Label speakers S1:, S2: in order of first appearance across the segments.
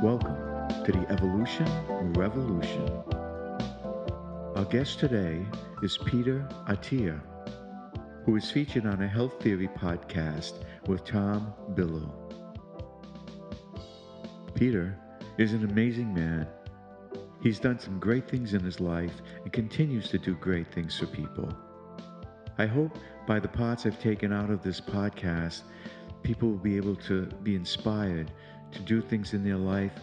S1: Welcome to the Evolution Revolution. Our guest today is Peter Attia, who is featured on a Health Theory podcast with Tom Billow. Peter is an amazing man. He's done some great things in his life and continues to do great things for people. I hope by the parts I've taken out of this podcast, people will be able to be inspired to do things in their life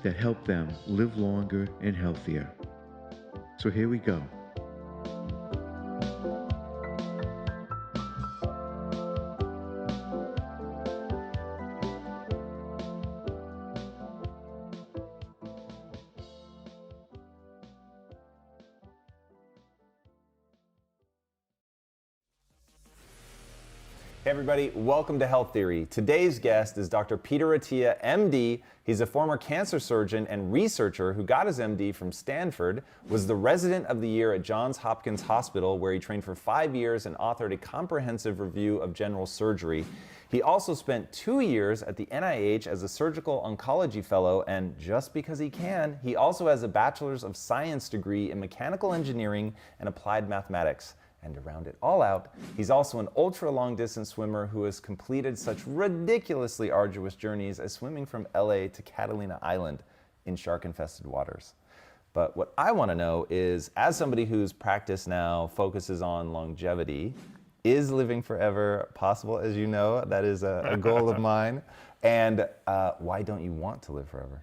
S1: that help them live longer and healthier. So here we go.
S2: Hey everybody, welcome to Health Theory. Today's guest is Dr. Peter Attia, MD. He's a former cancer surgeon and researcher who got his MD from Stanford, was the resident of the year at Johns Hopkins Hospital, where he trained for 5 years and authored a comprehensive review of general surgery. He also spent 2 years at the NIH as a surgical oncology fellow, and just because he can, he also has a Bachelor's of Science degree in mechanical engineering and applied mathematics. And to round it all out, he's also an ultra-long distance swimmer who has completed such ridiculously arduous journeys as swimming from LA to Catalina Island in shark-infested waters. But what I want to know is, as somebody whose practice now focuses on longevity, is living forever possible? As you know, that is a goal of mine. And why don't you want to live forever?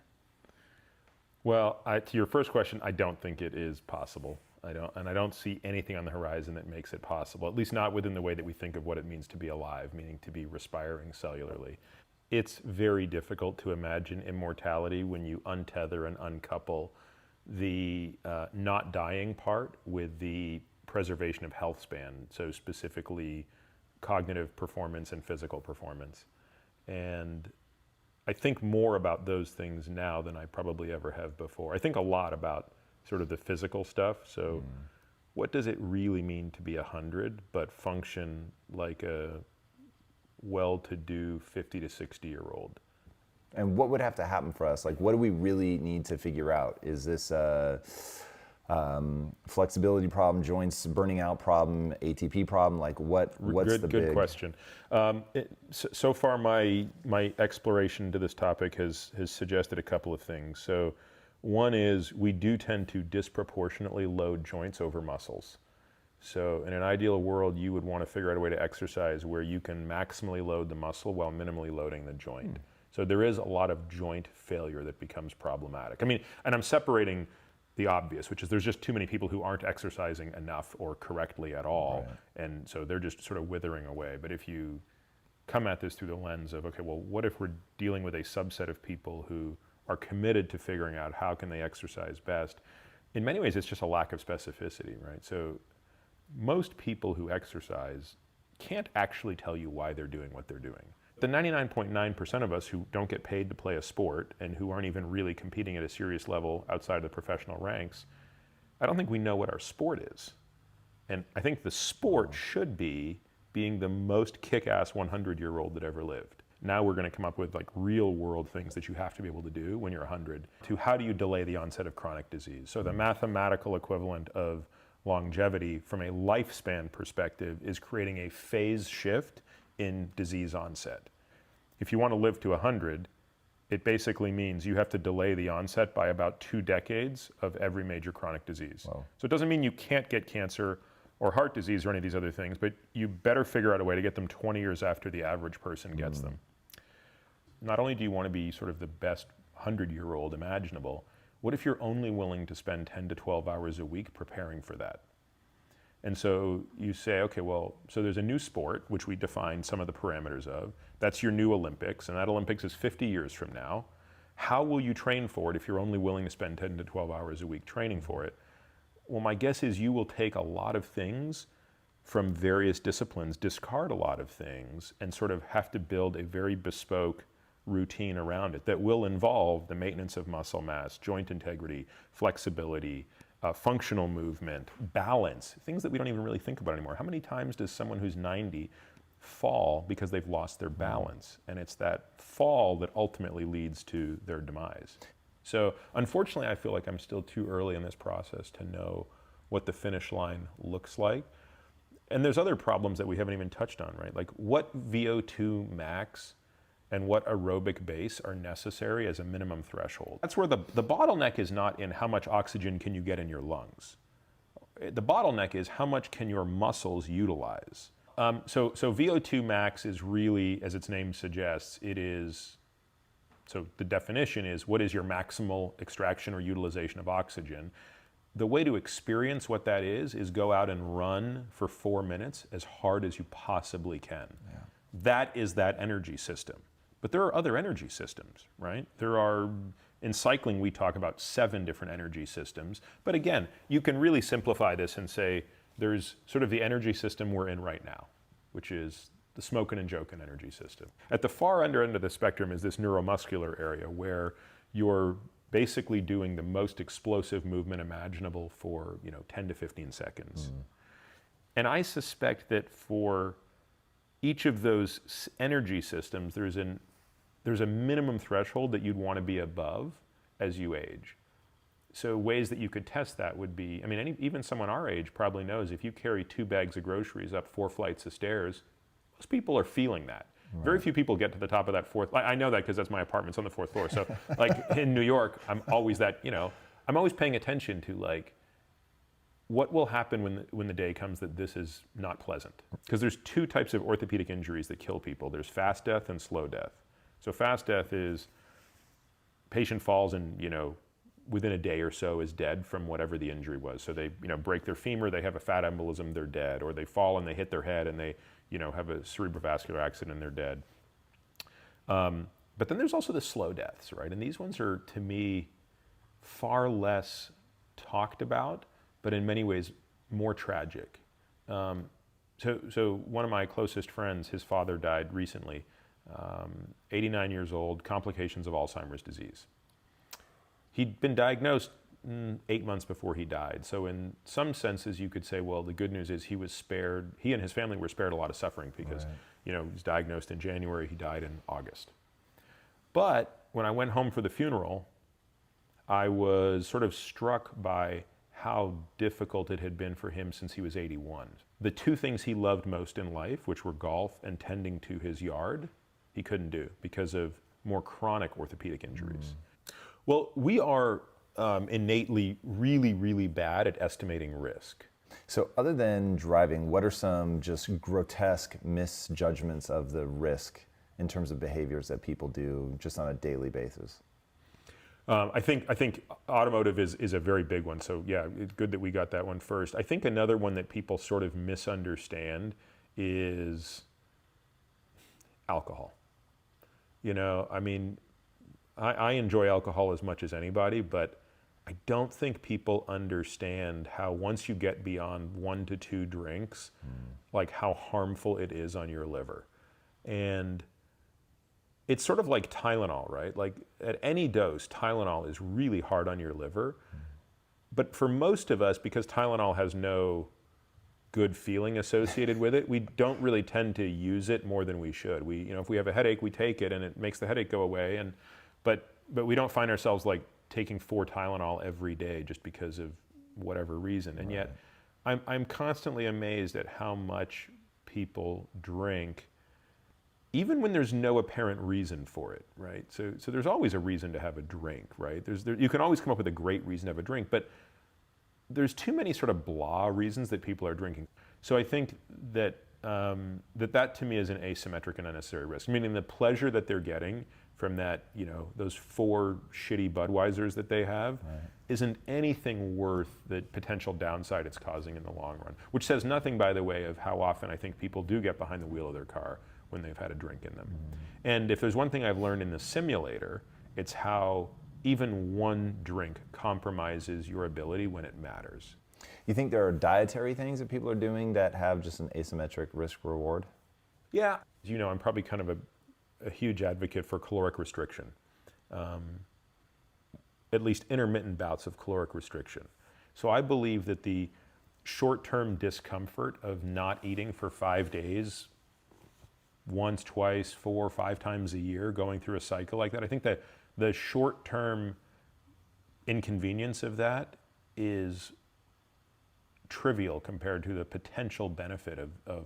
S3: Well, to your first question, I don't think it is possible. I don't see anything on the horizon that makes it possible, at least not within the way that we think of what it means to be alive, meaning to be respiring cellularly. It's very difficult to imagine immortality when you untether and uncouple the not dying part with the preservation of health span, so specifically cognitive performance and physical performance. And I think more about those things now than I probably ever have before. I think a lot about sort of the physical stuff. So what does it really mean to be 100 but function like a well-to-do 50 to 60-year-old?
S2: And what would have to happen for us? Like, what do we really need to figure out? Is this a flexibility problem, joints burning out problem, ATP problem? Like, what's the big?
S3: Good question. So far, my exploration to this topic has suggested a couple of things. So one is we do tend to disproportionately load joints over muscles. So in an ideal world, you would want to figure out a way to exercise where you can maximally load the muscle while minimally loading the joint. So there is a lot of joint failure that becomes problematic. I mean, and I'm separating the obvious, which is there's just too many people who aren't exercising enough or correctly at all. Right. And so they're just sort of withering away. But if you come at this through the lens of, okay, well, what if we're dealing with a subset of people who are committed to figuring out how can they exercise best? In many ways, it's just a lack of specificity, right? So most people who exercise can't actually tell you why they're doing what they're doing. The 99.9% of us who don't get paid to play a sport and who aren't even really competing at a serious level outside of the professional ranks, I don't think we know what our sport is. And I think the sport should be being the most kick-ass 100-year-old that ever lived. Now we're going to come up with like real world things that you have to be able to do when you're 100 to how do you delay the onset of chronic disease. So the mathematical equivalent of longevity from a lifespan perspective is creating a phase shift in disease onset. If you want to live to 100, it basically means you have to delay the onset by about 2 decades of every major chronic disease. Wow. So it doesn't mean you can't get cancer or heart disease or any of these other things, but you better figure out a way to get them 20 years after the average person gets them. Not only do you want to be sort of the best 100-year-old imaginable, what if you're only willing to spend 10 to 12 hours a week preparing for that? And so you say, okay, well, so there's a new sport, which we define some of the parameters of. That's your new Olympics, and that Olympics is 50 years from now. How will you train for it if you're only willing to spend 10 to 12 hours a week training for it? Well, my guess is you will take a lot of things from various disciplines, discard a lot of things, and sort of have to build a very bespoke routine around it that will involve the maintenance of muscle mass, joint integrity, flexibility, functional movement, balance, things that we don't even really think about anymore. How many times does someone who's 90 fall because they've lost their balance. And it's that fall that ultimately leads to their demise. So unfortunately, I feel like I'm still too early in this process to know what the finish line looks like. And there's other problems that we haven't even touched on, right? Like what VO2 max and what aerobic base are necessary as a minimum threshold. That's where the bottleneck is not in how much oxygen can you get in your lungs. The bottleneck is how much can your muscles utilize. So VO2 max is really, as its name suggests, so the definition is what is your maximal extraction or utilization of oxygen. The way to experience what that is go out and run for 4 minutes as hard as you possibly can. Yeah. That is that energy system. But there are other energy systems, right? In cycling, we talk about 7 different energy systems. But again, you can really simplify this and say there's sort of the energy system we're in right now, which is the smoking and joking energy system. At the far end of the spectrum is this neuromuscular area where you're basically doing the most explosive movement imaginable for 10 to 15 seconds. And I suspect that for each of those energy systems, there's a minimum threshold that you'd want to be above as you age. So ways that you could test that would be, even someone our age probably knows if you carry 2 bags of groceries up 4 flights of stairs, most people are feeling that. Right. Very few people get to the top of that 4th. I know that because that's my apartment's on the 4th floor. So like in New York, I'm always I'm always paying attention to like, what will happen when the day comes that this is not pleasant? Because there's 2 types of orthopedic injuries that kill people. There's fast death and slow death. So fast death is patient falls and within a day or so is dead from whatever the injury was. So they break their femur, they have a fat embolism, they're dead, or they fall and they hit their head and they have a cerebrovascular accident and they're dead. But then there's also the slow deaths, right? And these ones are, to me, far less talked about, but in many ways more tragic. So one of my closest friends, his father died recently, 89 years old, complications of Alzheimer's disease. He'd been diagnosed 8 months before he died. So in some senses, you could say, well, the good news is he and his family were spared a lot of suffering because, he was diagnosed in January, he died in August. But when I went home for the funeral, I was sort of struck by how difficult it had been for him since he was 81. The 2 things he loved most in life, which were golf and tending to his yard, he couldn't do because of more chronic orthopedic injuries. Well, we are innately really, really bad at estimating risk.
S2: So other than driving, what are some just grotesque misjudgments of the risk in terms of behaviors that people do just on a daily basis?
S3: I think automotive is a very big one. So yeah, it's good that we got that one first. I think another one that people sort of misunderstand is alcohol. I enjoy alcohol as much as anybody, but I don't think people understand how once you get beyond 1 to 2 drinks, like how harmful it is on your liver. And it's sort of like Tylenol, right? Like at any dose, Tylenol is really hard on your liver. But for most of us, because Tylenol has no good feeling associated with it, we don't really tend to use it more than we should. If we have a headache, we take it and it makes the headache go away. But we don't find ourselves like taking 4 Tylenol every day just because of whatever reason. And yet I'm constantly amazed at how much people drink even when there's no apparent reason for it, right? So there's always a reason to have a drink, right? You can always come up with a great reason to have a drink, but there's too many sort of blah reasons that people are drinking. So I think that that to me is an asymmetric and unnecessary risk, meaning the pleasure that they're getting from that, those 4 shitty Budweisers that they have isn't anything worth the potential downside it's causing in the long run, which says nothing, by the way, of how often I think people do get behind the wheel of their car when they've had a drink in them. And if there's one thing I've learned in the simulator, it's how even 1 drink compromises your ability when it matters.
S2: You think there are dietary things that people are doing that have just an asymmetric risk reward?
S3: Yeah. I'm probably kind of a huge advocate for caloric restriction, at least intermittent bouts of caloric restriction. So I believe that the short-term discomfort of not eating for 5 days once, twice, 4, 5 times a year going through a cycle like that. I think that the short-term inconvenience of that is trivial compared to the potential benefit of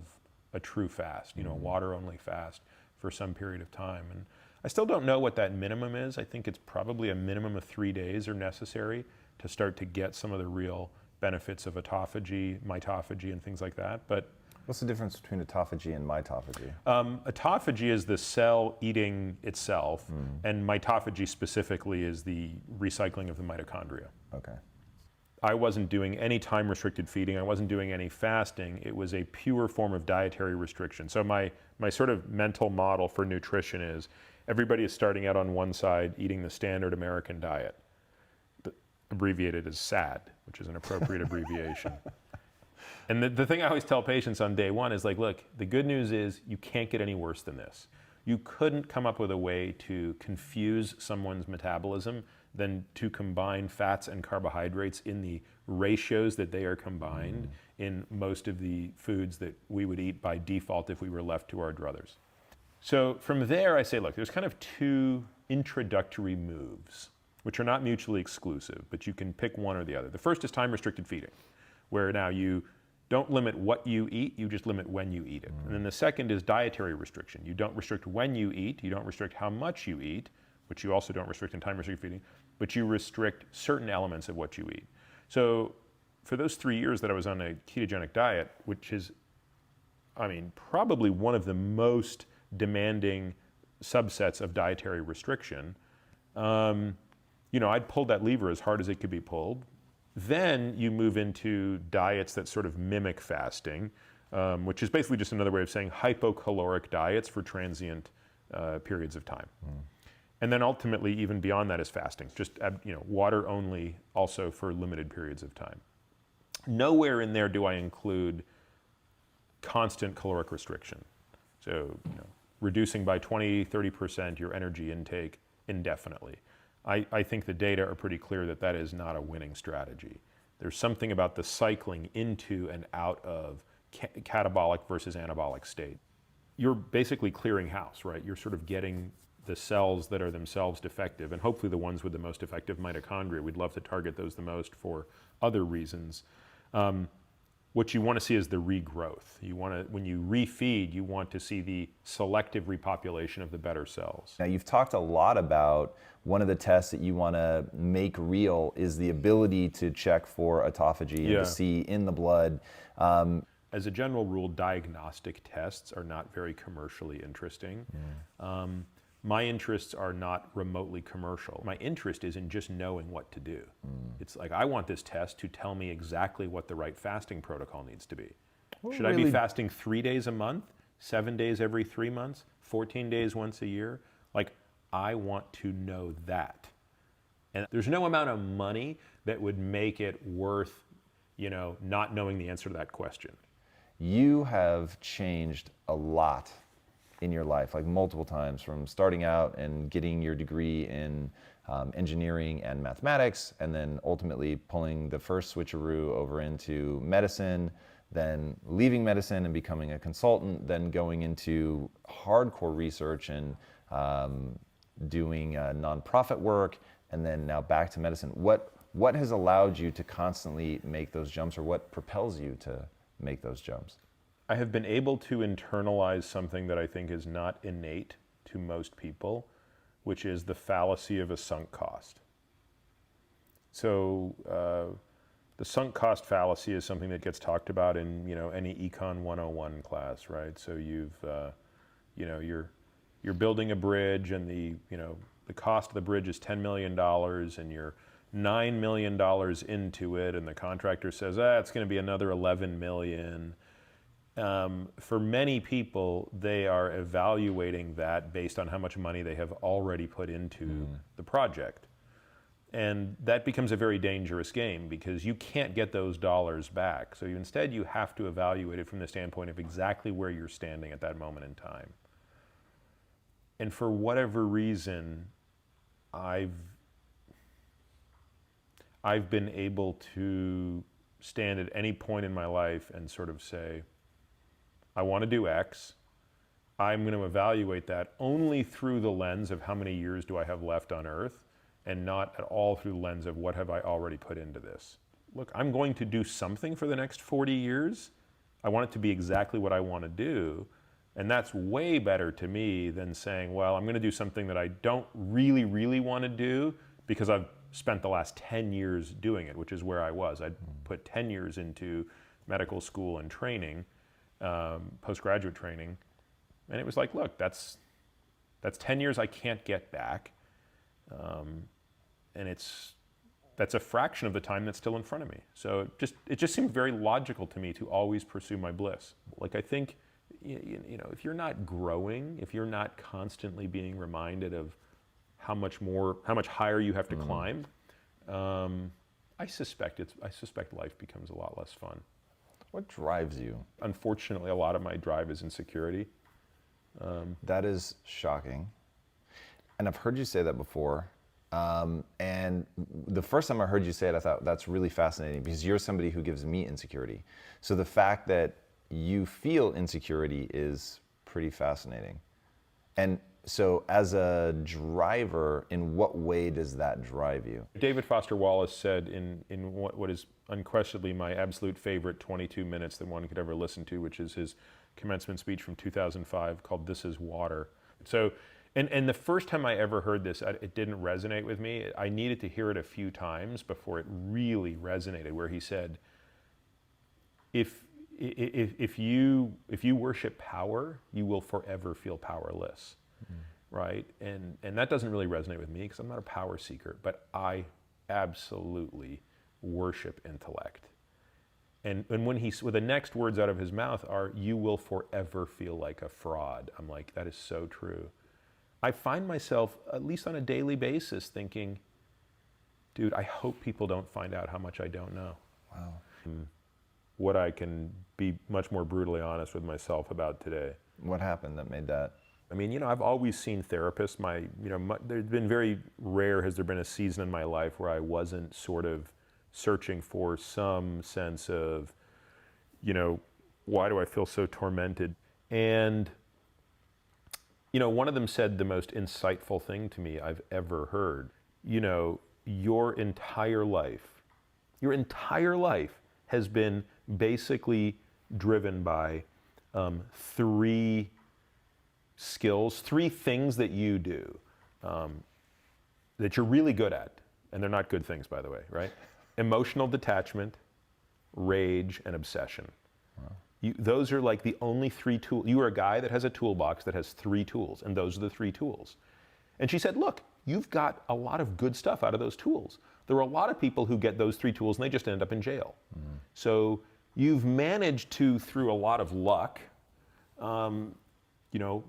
S3: a true fast, water-only fast for some period of time. And I still don't know what that minimum is. I think it's probably a minimum of 3 days are necessary to start to get some of the real benefits of autophagy, mitophagy, and things like that. But
S2: what's the difference between autophagy and mitophagy?
S3: Autophagy is the cell eating itself, and mitophagy specifically is the recycling of the mitochondria.
S2: Okay.
S3: I wasn't doing any time-restricted feeding. I wasn't doing any fasting. It was a pure form of dietary restriction. So my sort of mental model for nutrition is everybody is starting out on one side eating the standard American diet, abbreviated as SAD, which is an appropriate abbreviation. And the thing I always tell patients on day one is like, look, the good news is you can't get any worse than this. You couldn't come up with a way to confuse someone's metabolism than to combine fats and carbohydrates in the ratios that they are combined in most of the foods that we would eat by default if we were left to our druthers. So from there, I say, look, there's kind of 2 introductory moves, which are not mutually exclusive, but you can pick one or the other. The first is time-restricted feeding, where now you don't limit what you eat, you just limit when you eat it. And then the second is dietary restriction. You don't restrict when you eat, you don't restrict how much you eat, which you also don't restrict in time-restricted feeding, but you restrict certain elements of what you eat. So for those 3 years that I was on a ketogenic diet, which is, probably one of the most demanding subsets of dietary restriction, I'd pulled that lever as hard as it could be pulled. Then you move into diets that sort of mimic fasting, which is basically just another way of saying hypocaloric diets for transient periods of time. And then ultimately, even beyond that is fasting, just water only also for limited periods of time. Nowhere in there do I include constant caloric restriction. So reducing by 20, 30% your energy intake indefinitely. I think the data are pretty clear that that is not a winning strategy. There's something about the cycling into and out of catabolic versus anabolic state. You're basically clearing house, right? You're sort of getting the cells that are themselves defective, and hopefully the ones with the most effective mitochondria. We'd love to target those the most for other reasons. What you want to see is the regrowth. When you refeed, you want to see the selective repopulation of the better cells.
S2: Now, you've talked a lot about one of the tests that you want to make real is the ability to check for autophagy and to see in the blood.
S3: As a general rule, diagnostic tests are not very commercially interesting. My interests are not remotely commercial. My interest is in just knowing what to do. It's like, I want this test to tell me exactly what the right fasting protocol needs to be. Should I be fasting 3 days a month, 7 days every 3 months, 14 days once a year? Like, I want to know that. And there's no amount of money that would make it worth, not knowing the answer to that question.
S2: You have changed a lot in your life, like multiple times, from starting out and getting your degree in engineering and mathematics, and then ultimately pulling the first switcheroo over into medicine, then leaving medicine and becoming a consultant, then going into hardcore research and doing nonprofit work, and then now back to medicine. What has allowed you to constantly make those jumps, or what propels you to make those jumps?
S3: I have been able to internalize something that I think is not innate to most people, which is the fallacy of a sunk cost. So the sunk cost fallacy is something that gets talked about in any Econ 101 class, right? So you're building a bridge, and the cost of the bridge is $10 million, and you're $9 million into it, and the contractor says, it's going to be another $11 million. For many people, they are evaluating that based on how much money they have already put into the project. And that becomes a very dangerous game, because you can't get those dollars back. So instead, you have to evaluate it from the standpoint of exactly where you're standing at that moment in time. And for whatever reason, I've been able to stand at any point in my life and sort of say, I want to do X. I'm going to evaluate that only through the lens of how many years do I have left on Earth, and not at all through the lens of what have I already put into this. Look, I'm going to do something for the next 40 years. I want it to be exactly what I want to do. And that's way better to me than saying, well, I'm going to do something that I don't really, really want to do because I've spent the last 10 years doing it, which is where I was. I'd put 10 years into medical school and training, postgraduate training. And it was like, look, that's 10 years I can't get back. And that's a fraction of the time that's still in front of me. So it just seemed very logical to me to always pursue my bliss. Like, I think, you know, if you're not growing, if you're not constantly being reminded of how much higher you have to climb, I suspect life becomes a lot less fun.
S2: What drives you?
S3: Unfortunately, a lot of my drive is insecurity.
S2: That is shocking. And I've heard you say that before. And the first time I heard you say it, I thought that's really fascinating because you're somebody who gives me insecurity. So the fact that you feel insecurity is pretty fascinating. And so as a driver, in what way does that drive you?
S3: David Foster Wallace said in what is unquestionably my absolute favorite 22 minutes that one could ever listen to, which is his commencement speech from 2005 called "This Is Water." So, and the first time I ever heard this, it didn't resonate with me. I needed to hear it a few times before it really resonated, where he said, if you worship power, you will forever feel powerless. Right? And that doesn't really resonate with me because I'm not a power seeker, but I absolutely worship intellect. And when the next words out of his mouth are, "You will forever feel like a fraud," I'm like, that is so true. I find myself, at least on a daily basis, thinking, dude, I hope people don't find out how much I don't know.
S2: Wow.
S3: What I can be much more brutally honest with myself about today.
S2: What happened that made that?
S3: I mean, you know, I've always seen therapists. There's been very rare has there been a season in my life where I wasn't sort of searching for some sense of, you know, why do I feel so tormented? And, you know, one of them said the most insightful thing to me I've ever heard. You know, your entire life has been basically driven by three skills, three things that you do that you're really good at, and they're not good things, by the way, right? Emotional detachment, rage, and obsession. Wow. Those are like the only three tools. You are a guy that has a toolbox that has three tools, and those are the three tools. And she said, look, you've got a lot of good stuff out of those tools. There are a lot of people who get those three tools and they just end up in jail. So you've managed to, through a lot of luck, you know,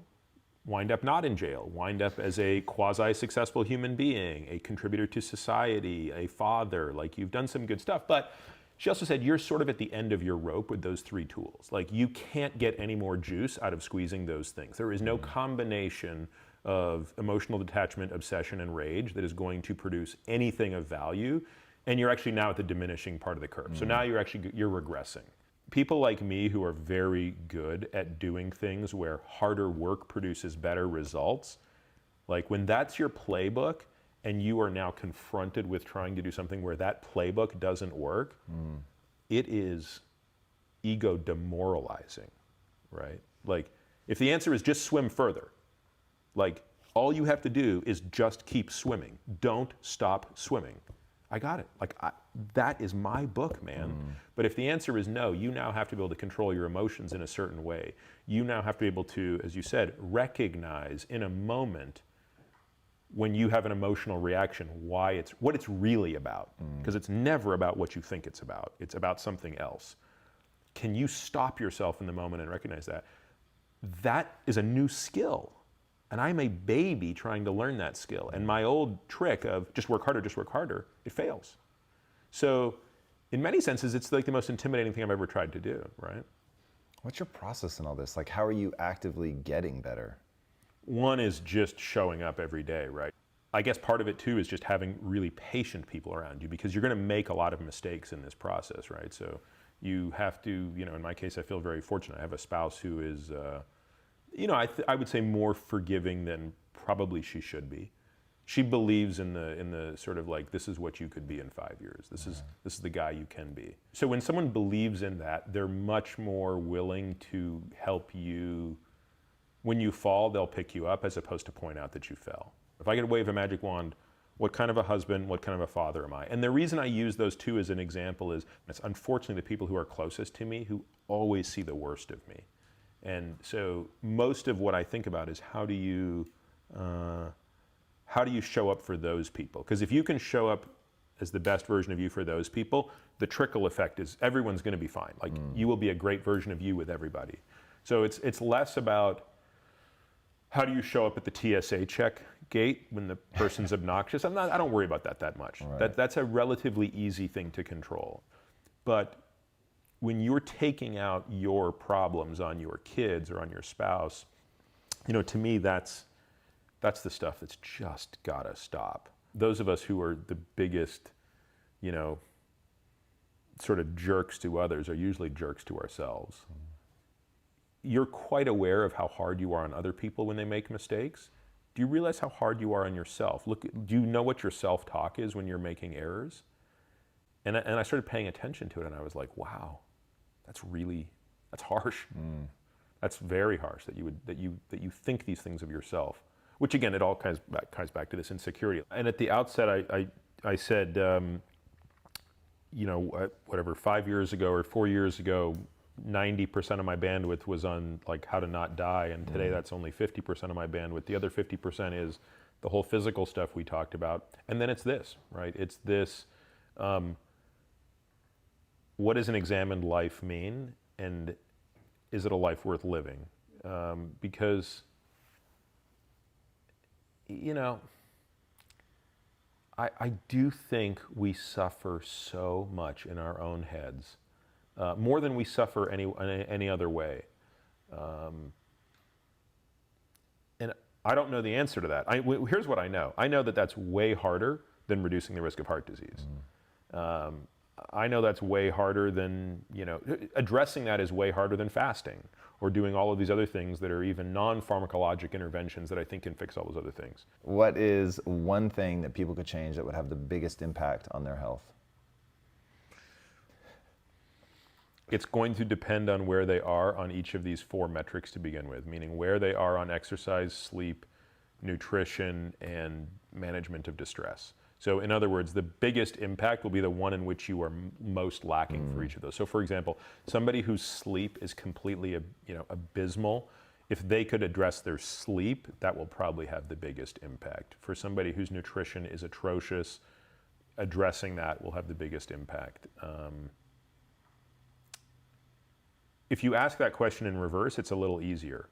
S3: wind up not in jail, wind up as a quasi-successful human being, a contributor to society, a father, like you've done some good stuff. But she also said you're sort of at the end of your rope with those three tools. Like you can't get any more juice out of squeezing those things. There is no combination of emotional detachment, obsession, and rage that is going to produce anything of value. And you're actually now at the diminishing part of the curve. So now you're regressing. People like me who are very good at doing things where harder work produces better results, like when that's your playbook and you are now confronted with trying to do something where that playbook doesn't work, it is ego demoralizing, right? Like if the answer is just swim further, like all you have to do is just keep swimming. Don't stop swimming. I got it. Like that is my book, man. But if the answer is no, you now have to be able to control your emotions in a certain way. You now have to be able to, as you said, recognize in a moment when you have an emotional reaction what it's really about. Because it's never about what you think it's about. It's about something else. Can you stop yourself in the moment and recognize that? That is a new skill. And I'm a baby trying to learn that skill. And my old trick of just work harder, it fails. So in many senses, it's like the most intimidating thing I've ever tried to do, right?
S2: What's your process in all this? Like, how are you actively getting better?
S3: One is just showing up every day, right? I guess part of it too is just having really patient people around you because you're going to make a lot of mistakes in this process, right? So you have to, you know, in my case, I feel very fortunate. I have a spouse who is I would say more forgiving than probably she should be. She believes in the sort of like, this is what you could be in 5 years. This is the guy you can be. So when someone believes in that, they're much more willing to help you. When you fall, they'll pick you up as opposed to point out that you fell. If I could wave a magic wand, what kind of a husband, what kind of a father am I? And the reason I use those two as an example is it's unfortunately the people who are closest to me who always see the worst of me. And so most of what I think about is how do you show up for those people? Because if you can show up as the best version of you for those people, the trickle effect is everyone's going to be fine. Like you will be a great version of you with everybody. So it's less about how do you show up at the TSA check gate when the person's obnoxious. I don't worry about that much. Right. That's a relatively easy thing to control. But when you're taking out your problems on your kids or on your spouse, to me that's the stuff that's just gotta stop. Those of us who are the biggest, sort of jerks to others are usually jerks to ourselves. You're quite aware of how hard you are on other people when they make mistakes. Do you realize how hard you are on yourself? Do you know what your self-talk is when you're making errors? And I started paying attention to it, and I was like, wow, that's harsh. That's very harsh that you think these things of yourself. Which again, it all ties back to this insecurity. And at the outset, I said, 5 years ago or 4 years ago, 90% of my bandwidth was on like how to not die, and today that's only 50% of my bandwidth. The other 50% is the whole physical stuff we talked about, and then it's this, right? It's this. What does an examined life mean, and is it a life worth living? Because I do think we suffer so much in our own heads, more than we suffer any other way. And I don't know the answer to that. Here's what I know. I know that that's way harder than reducing the risk of heart disease. I know that's way harder than, addressing that is way harder than fasting or doing all of these other things that are even non-pharmacologic interventions that I think can fix all those other things.
S2: What is one thing that people could change that would have the biggest impact on their health?
S3: It's going to depend on where they are on each of these 4 metrics to begin with, meaning where they are on exercise, sleep, nutrition, and management of distress. So in other words, the biggest impact will be the one in which you are most lacking for each of those. So for example, somebody whose sleep is completely abysmal, if they could address their sleep, that will probably have the biggest impact. For somebody whose nutrition is atrocious, addressing that will have the biggest impact. If you ask that question in reverse, it's a little easier.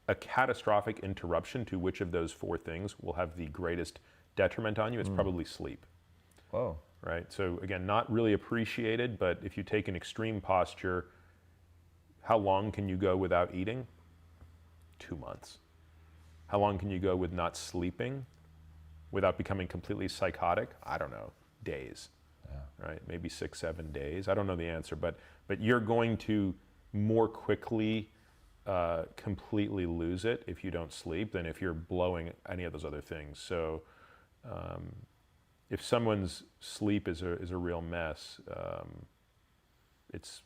S3: A catastrophic interruption to which of those 4 things will have the greatest detriment on you? It's probably sleep.
S2: Whoa.
S3: Right? So again, not really appreciated, but if you take an extreme posture, how long can you go without eating? 2 months. How long can you go with not sleeping without becoming completely psychotic? I don't know, days. Yeah. Right? Maybe 6, 7 days. I don't know the answer, but you're going to more quickly completely lose it if you don't sleep than if you're blowing any of those other things. So if someone's sleep is a real mess, it's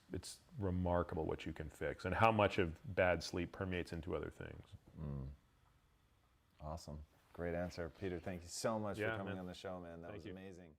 S3: remarkable what you can fix and how much of bad sleep permeates into other things.
S2: Awesome. Great answer. Peter, thank you so much for coming on the show, man. That was amazing.